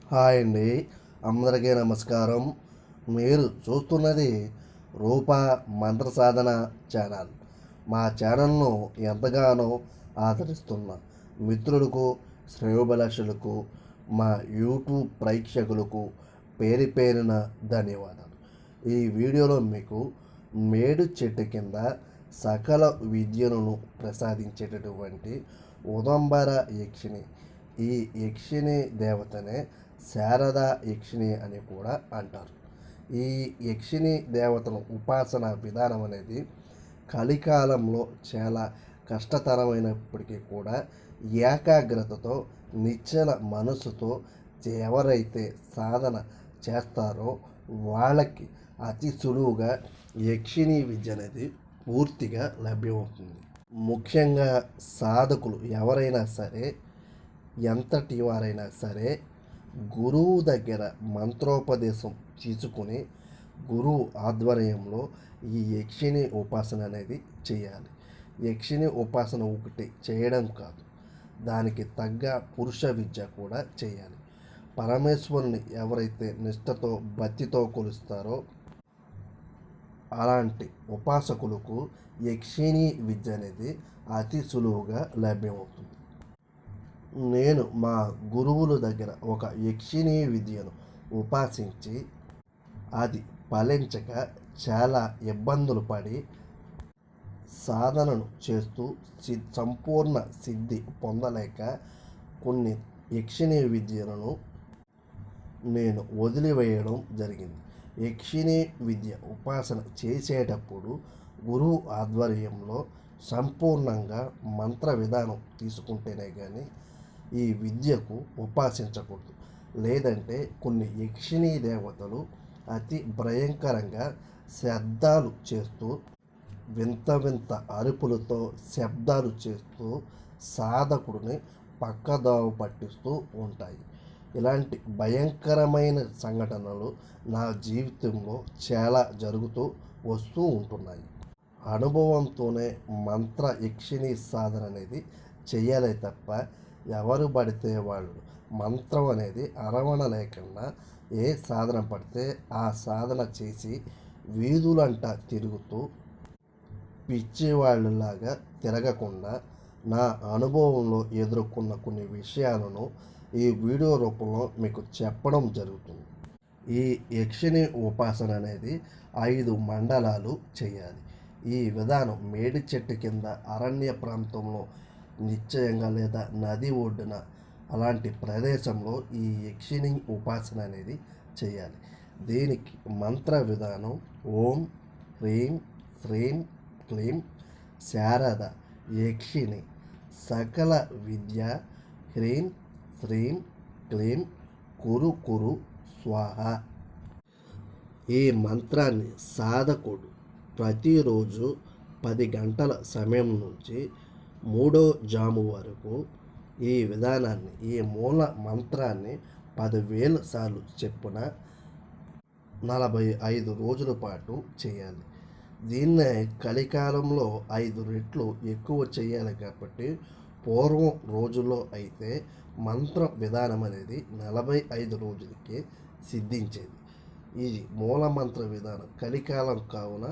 Hi అండి, అందరికీ నమస్కారం. మీరు చూస్తున్నది రూప మంత్ర సాధన ఛానల్. మా ఛానల్ను ఎంతగానో ఆదరిస్తున్న మిత్రులకు, శ్రేయోభిలాషులకు, మా యూట్యూబ్ ప్రేక్షకులకు పేరు పేరున ధన్యవాదాలు. ఈ వీడియోలో మీకు మేడు చెట్టు కింద సకల విద్యలను ప్రసాదించేటటువంటి ఉదంబర యక్షిణి, ఈ యక్షిణి దేవతనే శారదా యక్షిణి అని కూడా అంటారు. ఈ యక్షిణి దేవతను ఉపాసన విధానం అనేది కలికాలంలో చాలా కష్టతరమైనప్పటికీ కూడా ఏకాగ్రతతో, నిశ్చల మనసుతో ఎవరైతే సాధన చేస్తారో వాళ్ళకి అతి సులువుగా యక్షిణీ విద్య అనేది పూర్తిగా లభ్యమవుతుంది. ముఖ్యంగా సాధకులు ఎవరైనా సరే, ఎంతటి వారైనా సరే, గురువు దగ్గర మంత్రోపదేశం తీసుకుని గురువు ఆధ్వర్యంలో ఈ యక్షిణి ఉపాసన అనేది చేయాలి. యక్షిణి ఉపాసన ఒకటి చేయడం కాదు, దానికి తగ్గ పురుష విద్య కూడా చేయాలి. పరమేశ్వరుని ఎవరైతే నిష్ఠతో భక్తితో కొలుస్తారో అలాంటి ఉపాసకులకు యక్షిణి విద్య అనేది అతి సులువుగా లభ్యమవుతుంది. నేను మా గురువుల దగ్గర ఒక యక్షిణీ విద్యను ఉపాసించి అది ఫలించక చాలా ఇబ్బందులు పడి సాధనను చేస్తూ సంపూర్ణ సిద్ధి పొందలేక కొన్ని యక్షిణీ విద్యలను నేను వదిలివేయడం జరిగింది. యక్షిణీ విద్య ఉపాసన చేసేటప్పుడు గురువు ఆధ్వర్యంలో సంపూర్ణంగా మంత్ర విధానం తీసుకుంటేనే కానీ ఈ విద్యకు ఉపాసించకూడదు. లేదంటే కొన్ని యక్షిణీ దేవతలు అతి భయంకరంగా శబ్దాలు చేస్తూ, వింత వింత అరుపులతో శబ్దాలు చేస్తూ సాధకుడిని పక్కదావ పట్టిస్తూ ఉంటాయి. ఇలాంటి భయంకరమైన సంఘటనలు నా జీవితంలో చాలా జరుగుతూ వస్తూ ఉంటున్నాయి. అనుభవంతోనే మంత్ర యక్షిణీ సాధన అనేది చేయాలి తప్ప ఎవరు పడితే వాళ్ళు మంత్రం అనేది అరవణ లేకుండా ఏ సాధన పడితే ఆ సాధన చేసి వీధులంట తిరుగుతూ పిచ్చివాళ్ళలాగా తిరగకుండా నా అనుభవంలో ఎదుర్కొన్న కొన్ని విషయాలను ఈ వీడియో రూపంలో మీకు చెప్పడం జరుగుతుంది. ఈ యక్షిణి ఉపాసన అనేది 5 మండలాలు చేయాలి. ఈ విధానం మేడి చెట్టు కింద అరణ్య ప్రాంతంలో నిశ్చయంగా లేదా నది ఒడ్డున అలాంటి ప్రదేశంలో ఈ యక్షిణి ఉపాసన అనేది చేయాలి. దీనికి మంత్ర విధానం ఓం హ్రీం శ్రీం క్లీం శారద యక్షిణి సకల విద్య హ్రీం శ్రీం క్లీం కురు కురు స్వాహ. ఈ మంత్రాన్ని సాధకుడు ప్రతిరోజు 10 గంటల సమయం నుంచి 3వ జాము వరకు ఈ విధానాన్ని, ఈ మూల మంత్రాన్ని 10,000 సార్లు చెప్పున 45 రోజుల పాటు చేయాలి. దీన్నే కలికాలంలో 5 రెట్లు ఎక్కువ చేయాలి కాబట్టి పూర్వం రోజుల్లో అయితే మంత్ర విధానం అనేది 45 రోజులకే సిద్ధించేది. ఇది మూలమంత్ర విధానం కలికాలం కావున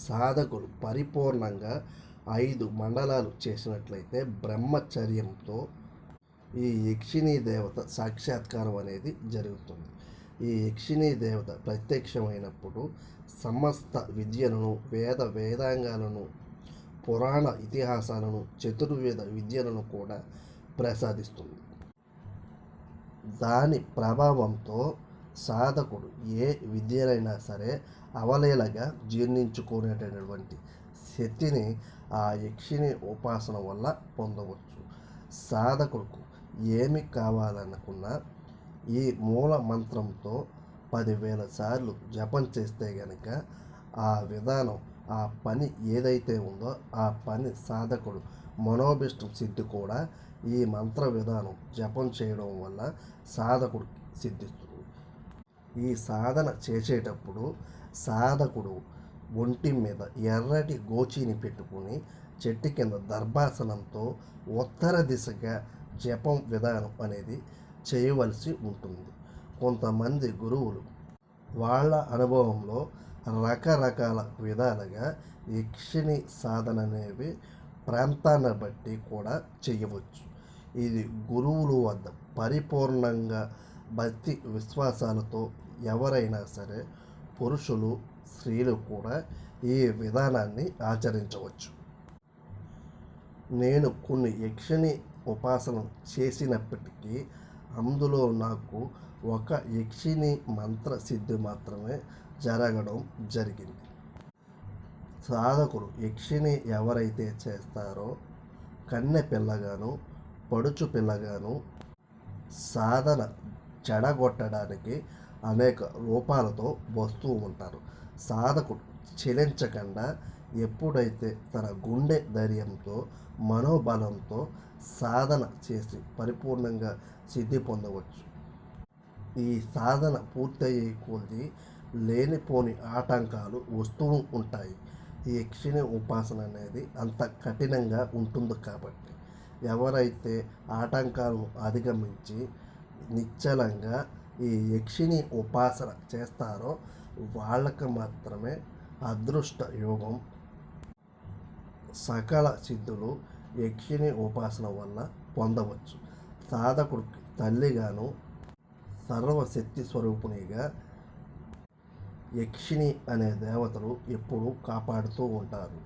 సాధకులు పరిపూర్ణంగా 5 మండలాలు చేసినట్లయితే బ్రహ్మచర్యంతో ఈ యక్షిణీ దేవత సాక్షాత్కారం అనేది జరుగుతుంది. ఈ యక్షిణీ దేవత ప్రత్యక్షమైనప్పుడు సమస్త విద్యలను, వేదాంగాలను, పురాణ ఇతిహాసాలను, చతుర్వేద విద్యలను కూడా ప్రసాదిస్తుంది. దాని ప్రభావంతో సాధకుడు ఏ విద్యనైనా సరే అవలీలగా జీర్ణించుకునేటటువంటి శక్తిని ఆ యక్షిణి ఉపాసన వల్ల పొందవచ్చు. సాధకులకు ఏమి కావాలనుకున్నా ఈ మూల మంత్రంతో 10,000 సార్లు జపం చేస్తే గనక ఆ విధానం, ఆ పని ఏదైతే ఉందో ఆ పని సాధకుడు మనోభిష్టం సిద్ధి కూడా ఈ మంత్ర విధానం జపం చేయడం వల్ల సాధకుడు సిద్ధిస్తుంది. ఈ సాధన చేసేటప్పుడు సాధకుడు ఒంటి మీద ఎర్రటి గోచిని పెట్టుకుని చెట్టు కింద దర్భాసనంతో ఉత్తర దిశగా జపం విధానం అనేది చేయవలసి ఉంటుంది. కొంతమంది గురువులు వాళ్ళ అనుభవంలో రకరకాల విధాలుగా యక్షిణి సాధన అనేవి ప్రాంతాన్ని బట్టి కూడా చేయవచ్చు. ఇది గురువుల వద్ద పరిపూర్ణంగా భక్తి విశ్వాసాలతో ఎవరైనా సరే, పురుషులు స్త్రీలు కూడా ఈ విధానాన్ని ఆచరించవచ్చు. నేను కొన్ని యక్షిణి ఉపాసన చేసినప్పటికీ అందులో నాకు ఒక యక్షిణి మంత్ర సిద్ధి మాత్రమే జరగడం జరిగింది. సాధకుడు యక్షిణి ఎవరైతే చేస్తారో కన్నె పిల్లగాను పడుచు పిల్లగాను సాధన చెడగొట్టడానికి అనేక రూపాలతో వస్తూ ఉంటారు. సాధకుడు చెలించకుండా ఎప్పుడైతే తన గుండె ధైర్యంతో మనోబలంతో సాధన చేసి పరిపూర్ణంగా సిద్ధి పొందవచ్చు. ఈ సాధన పూర్తయ్యే కొద్దీ లేనిపోని ఆటంకాలు వస్తూ ఉంటాయి. ఈ యక్షిణి ఉపాసన అనేది అంత కఠినంగా ఉంటుంది కాబట్టి ఎవరైతే ఆటంకాలను అధిగమించి నిశ్చలంగా ఈ యక్షిణి ఉపాసన చేస్తారో వాళ్ళకి మాత్రమే అదృష్ట యోగం, సకల సిద్ధులు యక్షిణి ఉపాసన వల్ల పొందవచ్చు. సాధకుడికి తల్లిగాను సర్వశక్తి స్వరూపునిగా యక్షిణి అనే దేవతలు ఎప్పుడూ కాపాడుతూ ఉంటారు.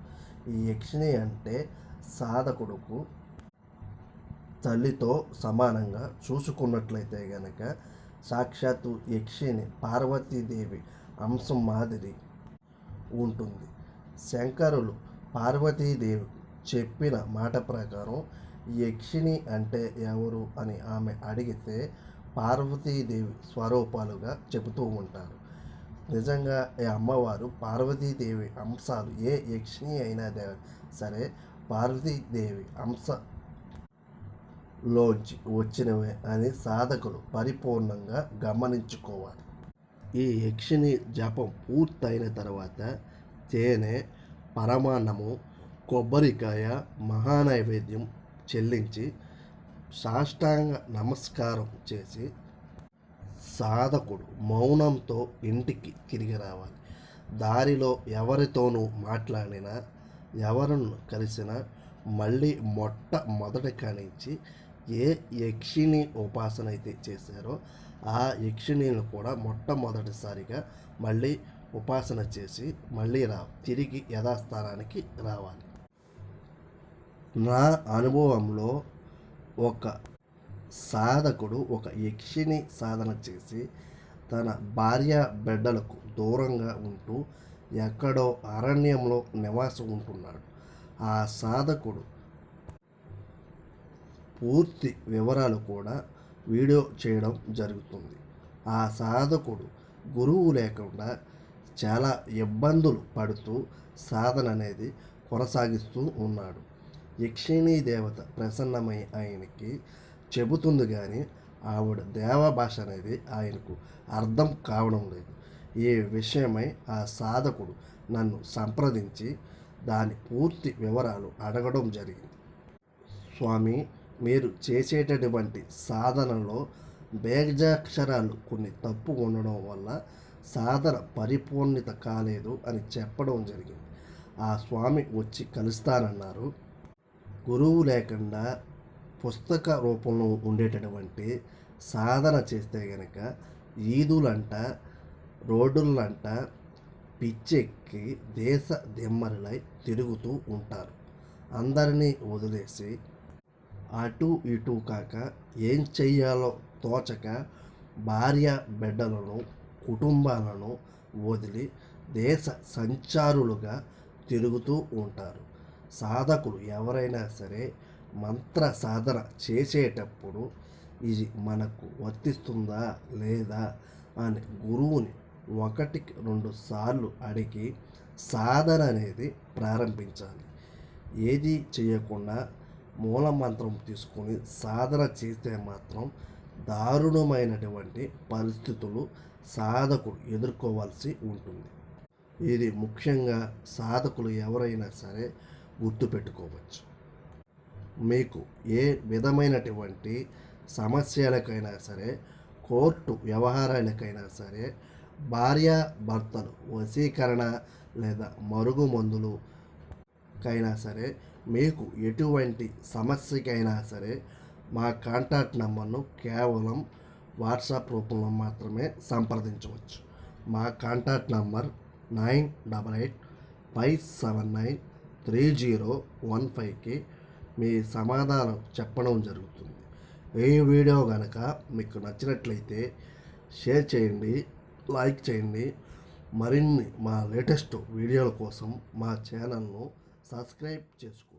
ఈ యక్షిణి అంటే సాధకుడుకు తల్లితో సమానంగా చూసుకున్నట్లయితే గనక సాక్షాత్తు యక్షిణి పార్వతీదేవి అంశం మాదిరి ఉంటుంది. శంకరులు పార్వతీదేవి చెప్పిన మాట ప్రకారం యక్షిణి అంటే ఎవరు అని ఆమె అడిగితే పార్వతీదేవి స్వరూపాలుగా చెబుతూ ఉంటారు. నిజంగా ఈ అమ్మవారు పార్వతీదేవి అంశాలు ఏ యక్షిణి అయినా సరే పార్వతీదేవి లోంచి వచ్చినవే అని సాధకులు పరిపూర్ణంగా గమనించుకోవాలి. ఈ యక్షిణి జపం పూర్తయిన తర్వాత తేనె, పరమాన్నము, కొబ్బరికాయ, మహానైవేద్యం చెల్లించి సాష్టాంగ నమస్కారం చేసి సాధకుడు మౌనంతో ఇంటికి తిరిగి రావాలి. దారిలో ఎవరితోనూ మాట్లాడినా, ఎవరిని కలిసినా మళ్ళీ మొట్టమొదటి కానించి ఏ యక్షిణి ఉపాసన అయితే చేశారో ఆ యక్షిణిని కూడా మొట్టమొదటిసారిగా మళ్ళీ ఉపాసన చేసి మళ్ళీ తిరిగి యథాస్థానానికి రావాలి. నా అనుభవంలో ఒక సాధకుడు ఒక యక్షిణి సాధన చేసి తన భార్య బిడ్డలకు దూరంగా ఉంటూ ఎక్కడో అరణ్యంలో నివాసం ఉంటున్నాడు. ఆ సాధకుడు పూర్తి వివరాలు కూడా వీడియో చేయడం జరుగుతుంది. ఆ సాధకుడు గురువు లేకుండా చాలా ఇబ్బందులు పడుతూ సాధన అనేది కొనసాగిస్తూ ఉన్నాడు. యక్షిణీ దేవత ప్రసన్నమై ఆయనకి చెబుతుంది కానీ ఆవిడ దేవభాష అనేది ఆయనకు అర్థం కావడం లేదు. ఈ విషయమై ఆ సాధకుడు నన్ను సంప్రదించి దాని పూర్తి వివరాలు అడగడం జరిగింది. స్వామి, మీరు చేసేటటువంటి సాధనలో బీజాక్షరాలు కొన్ని తప్పు ఉండడం వల్ల సాధన పరిపూర్ణత కాలేదు అని చెప్పడం జరిగింది. ఆ స్వామి వచ్చి కలుస్తానన్నారు. గురువు లేకుండా పుస్తక రూపంలో ఉండేటటువంటి సాధన చేస్తే గనక ఈదులంట, రోడ్డులంట పిచ్చెక్కి దేశ దిమ్మరులై తిరుగుతూ ఉంటారు. అందరినీ వదిలేసి అటు ఇటు కాక ఏం చెయ్యాలో తోచక భార్య బిడ్డలను కుటుంబాలను వదిలి దేశ సంచారులుగా తిరుగుతూ ఉంటారు. సాధకులు ఎవరైనా సరే మంత్ర సాధన చేసేటప్పుడు ఇది మనకు వర్తిస్తుందా లేదా అని గురువుని 1-2 సార్లు అడిగి సాధన అనేది ప్రారంభించాలి. ఏది చేయకుండా మూలమంత్రం తీసుకొని సాధన చేస్తే మాత్రం దారుణమైనటువంటి పరిస్థితులు సాధకుడు ఎదుర్కోవాల్సి ఉంటుంది. ఇది ముఖ్యంగా సాధకులు ఎవరైనా సరే గుర్తుపెట్టుకోవచ్చు. మీకు ఏ విధమైనటువంటి సమస్యలకైనా సరే కోర్టు వ్యవహారాలకైనా సరే, భార్యాభర్తలు వశీకరణ లేదా మరుగు మందులకైనా సరే, మీకు ఎటువంటి సమస్యకైనా సరే మా కాంటాక్ట్ నెంబర్ను కేవలం వాట్సాప్ రూపంలో మాత్రమే సంప్రదించవచ్చు. మా కాంటాక్ట్ నంబర్ 9885793015కి మీ సమాధానం చెప్పడం జరుగుతుంది. ఈ వీడియో కనుక మీకు నచ్చినట్లయితే షేర్ చేయండి, లైక్ చేయండి. మరిన్ని మా లేటెస్ట్ వీడియోల కోసం మా ఛానల్ను సబ్స్క్రైబ్ చేసుకోండి.